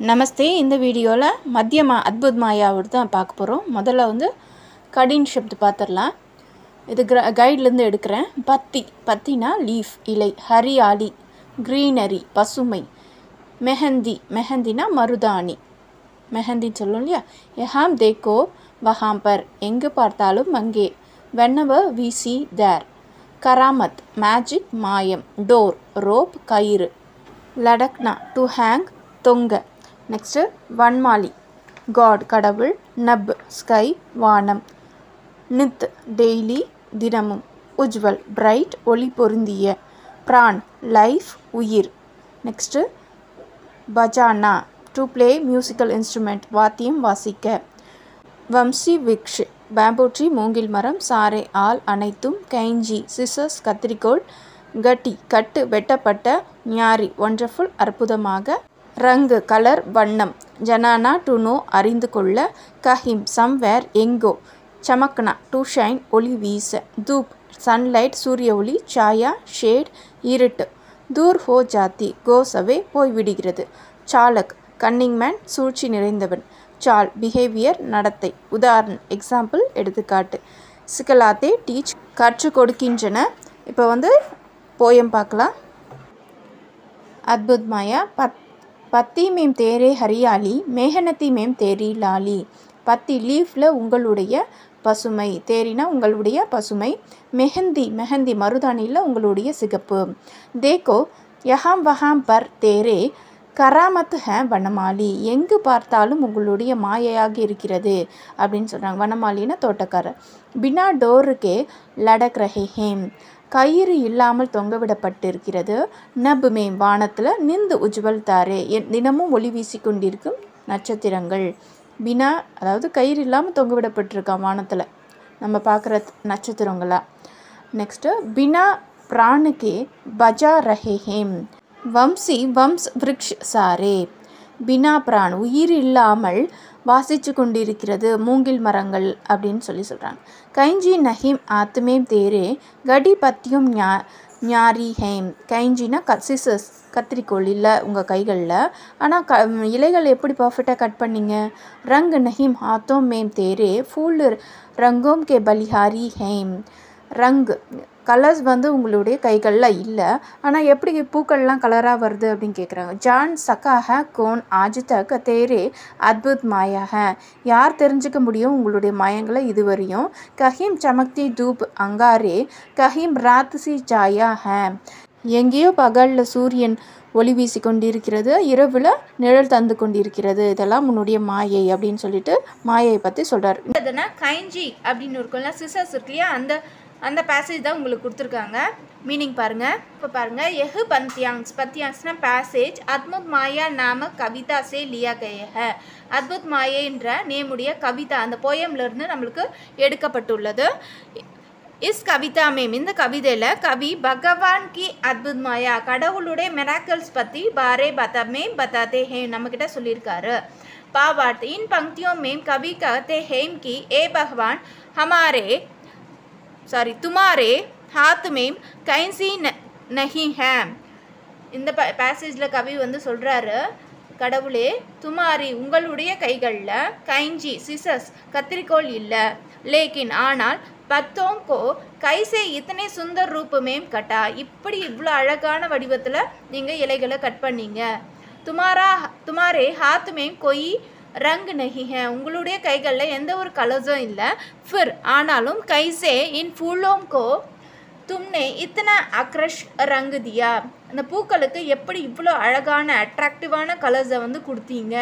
நமஸ்தே. இந்த வீடியோவில் மத்தியமா அத்புத் மாயாவோடு தான் பார்க்க போகிறோம். முதல்ல வந்து கடின் ஷப்து பார்த்துடலாம். இது கைட்லேருந்து எடுக்கிறேன். பத்தினா லீஃப் இலை, ஹரியாலி க்ரீனரி பசுமை, மெஹந்தினா மருதாணி, மெஹந்தின்னு சொல்லும் இல்லையா. எஹாம் தேக்கோ வஹாம் பர், எங்கு பார்த்தாலும் அங்கே, வென்னவர் வி சி தேர். கராமத் மேஜிக் மாயம், டோர் ரோப் கயிறு, லடக்னா டு ஹேங் தொங்க. நெக்ஸ்ட்டு வன்மாலி காட் கடவுள், நப் ஸ்கை வானம், நித் டெய்லி தினமும், உஜ்வல் பிரைட் ஒளி பொருந்திய, பிரான் லைஃப் உயிர். நெக்ஸ்ட்டு பஜானா டு ப்ளே மியூசிக்கல் இன்ஸ்ட்ருமெண்ட் வாத்தியம் வாசிக்க. வம்சி விக்ஷ் பேம்பூ ட்ரீ மூங்கில் மரம், சாரே ஆல் அனைத்தும், கைஞ்சி சிசர்ஸ் கத்திரிக்கோள், கட்டி கட்டு வெட்டப்பட்ட, ஞாரி ஒண்டர்ஃபுல் அற்புதமாக, ரங்கு கலர் வண்ணம், ஜனானா டு நோ அறிந்து கொள்ள, கஹிம் சம்வேர் எங்கோ, சமக்னா டு ஷைன் ஒளி வீச, தூப் சன்லைட் சூரிய ஒளி, சாயா ஷேட் இருட்டு, தூர் ஹோ ஜாத்தி கோஸ் அவே போய்விடுகிறது, சாலக் கன்னிங் மேன் சூழ்ச்சி நிறைந்தவன், சால் பிஹேவியர் நடத்தை, உதாரணம் எக்ஸாம்பிள் எடுத்துக்காட்டு, சிக்கலாத்தே டீச் கற்றுக் கொடுக்கின்றன. இப்போ வந்து போயம் பார்க்கலாம். அத்புத் மாயா பத்தி மேம் தேரே ஹரியாலி, மேகனத்தி மேம் தேரி லாலி. பத்தி லீஃபில் உங்களுடைய பசுமை, தேரினா உங்களுடைய பசுமை, மெஹந்தி மருதாணியில் உங்களுடைய சிகப்பு, தேக்கோ யஹாம் வஹாம் பர் தேரே கராமத் ஹே வனமாலி, எங்கு பார்த்தாலும் உங்களுடைய மாயையாக இருக்கிறது அப்படின்னு சொல்கிறாங்க. வனமாலின்னா தோட்டக்காரர். பினா டோருக்கே லடக் ரஹே ஹேம், கயிறு இல்லாமல் தொங்கவிடப்பட்டிருக்கிறது, நப் மேம் வானத்தில், நிந்து உஜ்வல் தாரே தினமும் ஒளி வீசி கொண்டிருக்கும் நட்சத்திரங்கள். பினா அதாவது கயிறு இல்லாமல் தொங்கவிடப்பட்டிருக்கான் வானத்தில் நம்ம பார்க்குற நட்சத்திரங்களா. நெக்ஸ்ட்டு பினா பிராணுக்கே பஜா ரஹே ஹேம், வம்ஸ் விருக்ஷ் சாரே, பினா பிரான் உயிர் இல்லாமல் வாசித்து கொண்டிருக்கிறது மூங்கில் மரங்கள் அப்படின்னு சொல்கிறாங்க. கைஞ்சி நஹீம் ஆத்மேம் தேரே கடி பத்தியும் ஞாரி ஹேம், கைஞ்சினா சிசர்ஸ் கத்திரிக்கோள் இல்லை உங்கள் கைகளில், ஆனால் இலைகள் எப்படி பர்ஃபெக்டாக கட் பண்ணிங்க. ரங் நஹீம் ஆத்தோம் மேம் தேரே ஃபூல் ரங்கோம் கே பலிஹாரி ஹேம், ரங் கலர்ஸ் வந்து உங்களுடைய கைகளில் இல்லை, ஆனால் எப்படி பூக்கள்லாம் கலராக வருது அப்படின்னு கேட்குறாங்க. ஜான் சக்கா ஹே கோன் ஆஜ் தக் தேரே அத்புத் மாயா ஹே, யார் தெரிஞ்சுக்க முடியும் உங்களுடைய மாயங்களை இதுவரையும். கஹீம் சமக்தி தூப் அங்காரே கஹீம் ராத் சி ஜாயா ஹே, எங்கேயோ பகலில் சூரியன் ஒளி வீசி கொண்டிருக்கிறது, இரவில் நிழல் தந்து கொண்டிருக்கிறது, இதெல்லாம் உன்னுடைய மாயை அப்படின்னு சொல்லிட்டு மாயை பற்றி சொல்கிறார். இதுனா கைஞ்சி அப்படின்னு இருக்கும்ல, சிசர்ஸ் இருக்கு இல்லையா, அந்த பேசேஜ் தான் உங்களுக்கு கொடுத்துருக்காங்க. மீனிங் பாருங்கள். இப்போ பாருங்கள், எஹு பத்தியாங்ஸ்னா பேசேஜ் அத்புத் மாயா நாம கவிதா சே லியா கயே ஹை, அத்புத் மாயன்ற நேமுடைய கவிதா அந்த போயம்லேருந்து நம்மளுக்கு எடுக்கப்பட்டுள்ளது. இஸ் கவிதா மேம் இந்த கவிதையில் கவி பகவான் கி அத்புத் மாயா கடவுளுடைய மெராக்கல்ஸ் பற்றி பாரே பத்தாதே ஹே நம்மக்கிட்ட சொல்லியிருக்காரு. பாவார்த் இன் பங்கியோं में कवि कहते हैं कि ए भगवान तुम्हारे हाथ में कैंसी नहीं है. இந்த பேசேஜில் கவி வந்து சொல்கிறாரு, கடவுளே துமாரி உங்களுடைய கைகளில், கைஞ்சி சிசஸ் கத்திரிக்கோள் இல்லை, லேக்கின் ஆனால் பத்தோம் கோ கைசே இத்தனை சுந்தர் ரூப் மேம் கட்டா, இப்படி இவ்வளோ அழகான வடிவத்தில் நீங்கள் இலைகளை கட் பண்ணீங்க. துமாரே ஹாத் மேம் கொய் ரங் நஹி ஹே, உங்களுடைய கைகளில் எந்த ஒரு கலர்ஸும் இல்லை. ஃபிர் ஆனாலும் கைசே இன் ஃபூலோம் கோ தும்னே இத்தனை அக்ரஷ் ரங்கு தியா, அந்த பூக்களுக்கு எப்படி இவ்வளோ அழகான அட்ராக்டிவான கலர்ஸை வந்து கொடுத்தீங்க.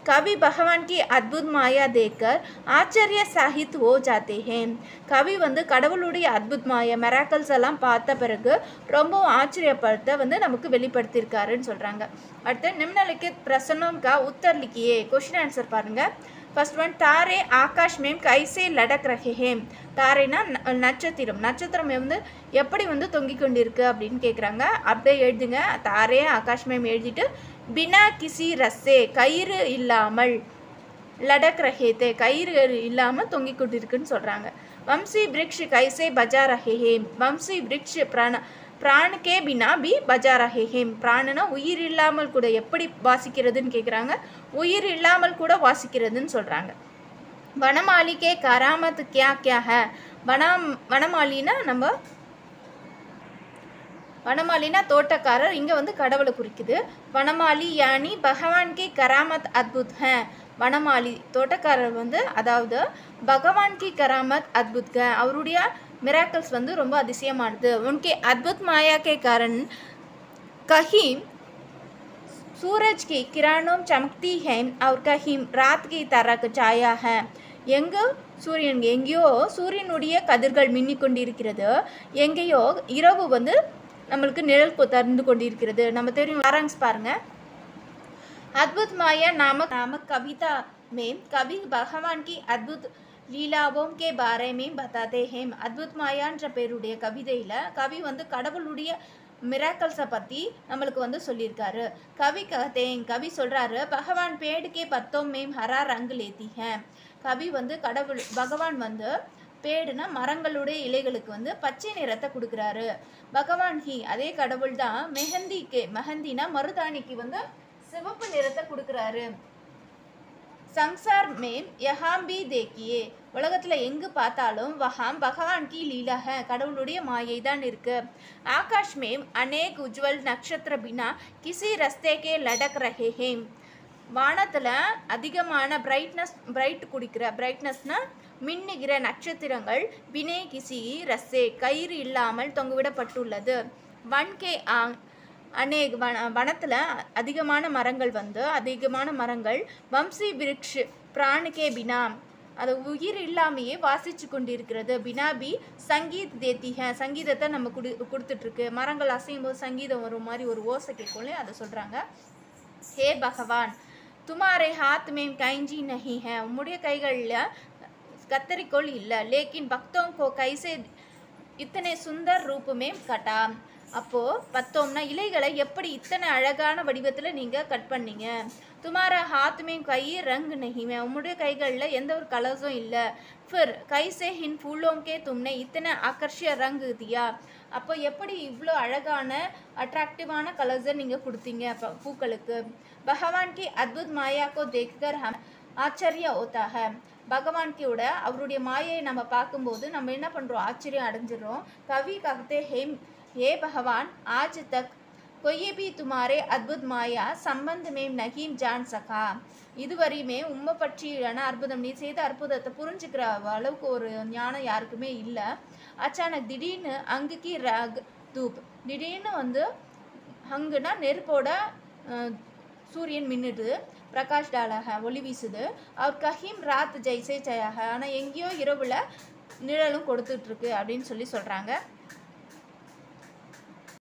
கவி பகவான் கி அத்புத் மாயா தேக்கர் ஆச்சரிய சாஹித் ஓ ஜாத்தே ஹேம், கவி வந்து கடவுளுடைய அத்புத் மாயா மெராக்கல்ஸ் எல்லாம் பார்த்த பிறகு ரொம்பவும் ஆச்சரியப்படுத்த வந்து நமக்கு வெளிப்படுத்தியிருக்காருன்னு சொல்கிறாங்க. அடுத்து நிம்னலிக்கித் பிரசனம் கா உத்தர் லிக்கியே, கொஷின் ஆன்சர் பாருங்கள். ஃபர்ஸ்ட் ஒன், தாரே ஆகாஷ் மேம் கைசே லடக் ரஹே ஹேம், தாரேனா நட்சத்திரம் வந்து எப்படி வந்து தொங்கிக் கொண்டிருக்கு அப்படின்னு கேட்குறாங்க. அப்படியே எழுதுங்க, தாரே ஆகாஷ் மேம் எழுதிட்டு பினா கிசி ரஸ்ஸே கயிறு இல்லாமல், லடக் ரஹேத்தே கயிறு இல்லாமல் தொங்கிக் கொண்டிருக்குன்னு சொல்கிறாங்க. வம்சி விருக்ஷ் கைசே பஜா ரஹே ஹேம், வம்சி விருக்ஷ் பிராண் கே பினா பி பஜா ரஹே ஹேம். பிராணுனா உயிர் இல்லாமல் கூட எப்படி வாசிக்கிறதுன்னு கேட்குறாங்க. உயிர் இல்லாமல் கூட வாசிக்கிறதுன்னு சொல்கிறாங்க. வனமாலி கே கராமத் கியா கியா ஹை. வனமாலினா நம்ம வனமாலினா தோட்டக்காரர், இங்கே வந்து கடவுளை குறிக்குது. வனமாலி யானி பகவான் கி கராமத் அத்புத் ஹை. வனமாலி தோட்டக்காரர் வந்து அதாவது பகவான் கி கராமத் அத்புத் ஹை, அவருடைய மிராக்கல்ஸ் வந்து ரொம்ப அதிசயமானது. உன்கே அத்புத் மாயா கே காரண் கஹி सूरज की किरणों चमकती है और कहीं रात की तरह छाया है. எங்கே சூரியன் எங்கேயோ சூரியனுடைய கதிர்கள் மின்னி கொண்டிருக்கிறது, எங்கேயோ இரவு வந்து நம்மளுக்கு நிழல் தந்து கொண்டிருக்கிறது. நம்ம தெரியும் வாரங்ஸ் பாருங்க. अद्भुत माया नामक कविता में कवि भगवान की अद्भुत லீலாவோं के बारे में बताते हैं. அத்புத் மாயான்ற பேருடைய கவிதையில் கவி வந்து கடவுளுடைய மிராக்கல்ஸை பற்றி நம்மளுக்கு வந்து சொல்லியிருக்காரு. கவி கதேன், கவி சொல்கிறாரு, பகவான் pad K பத்தோம் ma'am Hara Rangu லேத்தி ஹே. கவி வந்து பகவான் வந்து பேடுனா மரங்களுடைய இலைகளுக்கு வந்து பச்சை நிறத்தை கொடுக்குறாரு. பகவான் ஹி, அதே கடவுள் தான் மெஹந்தினா மருதாணிக்கு வந்து சிவப்பு நிறத்தை கொடுக்குறாரு. சங்சார் மேம் யஹாம் பி தேக்கியே, உலகத்தில் எங்கு பார்த்தாலும் வஹாம் பகவான் கி லீலா ஹை, கடவுளுடைய மாயை தான் இருக்கு. ஆகாஷ் மேம் அநேக் உஜ்வல் நக்ஷத்திர பினா கிசி ரஸ்தே கே லடக் ரஹே ஹேம். வானத்தில் அதிகமான பிரைட்னஸ்னா மின்னுகிற நட்சத்திரங்கள் பினே கிசி ரஸ்ஸே கயிறு இல்லாமல் தொங்குவிடப்பட்டுள்ளது. வன் கே அநேக் வனத்தில் அதிகமான மரங்கள் வம்சி விருக்ஷ் பிராணுக்கே பினா, அது உயிர் இல்லாமையே வாசித்து கொண்டிருக்கிறது. பினாபி சங்கீத் தேத்திக, சங்கீதத்தை நம்ம கொடுத்துட்ருக்கு. மரங்கள் அசையும் போது சங்கீதம் வரும் மாதிரி ஒரு ஓசை கேட்கும்ல, அதை சொல்கிறாங்க. ஹே பகவான் துமாரே ஹாத் மேம் கைஞ்சி நஹி ஹை, உம்முடைய கைகளில் கத்தரிக்கோள் இல்லை. லேக்கின் பக்தோं को कैसे இத்தனை சுந்தர் ரூபமே கட்டா. அப்போது பத்தோம்னா இலைகளை எப்படி இத்தனை அழகான வடிவத்தில் நீங்கள் கட் பண்ணீங்க. துமாரா ஹாத்துமே கை ரங் நஹிமே, உம்முடைய கைகளில் எந்த ஒரு கலர்ஸும் இல்லை. ஃபிர் கைசே ஹின் ஃபூலோங்கே தும்னே இத்தனை ஆகர்ஷிய ரங்கு தியா, அப்போ எப்படி இவ்வளோ அழகான அட்ராக்டிவான கலர்ஸை நீங்கள் கொடுத்தீங்க பூக்களுக்கு. பகவான் கி அத்புத் மாயா கோ தேக்கர் ஹம் ஆச்சரிய ஹோத்தா ஹை. பகவான்கியோட அவருடைய மாயை நம்ம பார்க்கும்போது நம்ம என்ன பண்ணுறோம், ஆச்சரியம் அடைஞ்சிடறோம். கவி கவிதே हे भगवान आज तक कोई भी तुम्हारे अद्भुत माया संबंध में नहीं जान सका. இதுவரையுமே உம்மை பற்றியான அற்புதம், நீ செய்த அற்புதத்தை புரிஞ்சுக்கிற அளவுக்கு ஒரு ஞானம் யாருக்குமே இல்லை. அச்சானக் திடீர்னு அங்குக்கு ரக் தூப், திடீர்னு வந்து அங்குனா நெருப்போட சூரியன் மின்னுது. பிரகாஷ் டாலாக ஒளி வீசுது. அவர் கஹீம் ராத் ஜெய்சே ஜயாக, ஆனால் எங்கேயோ இரவில் நிழலும் கொடுத்துட்ருக்கு அப்படின்னு சொல்கிறாங்க.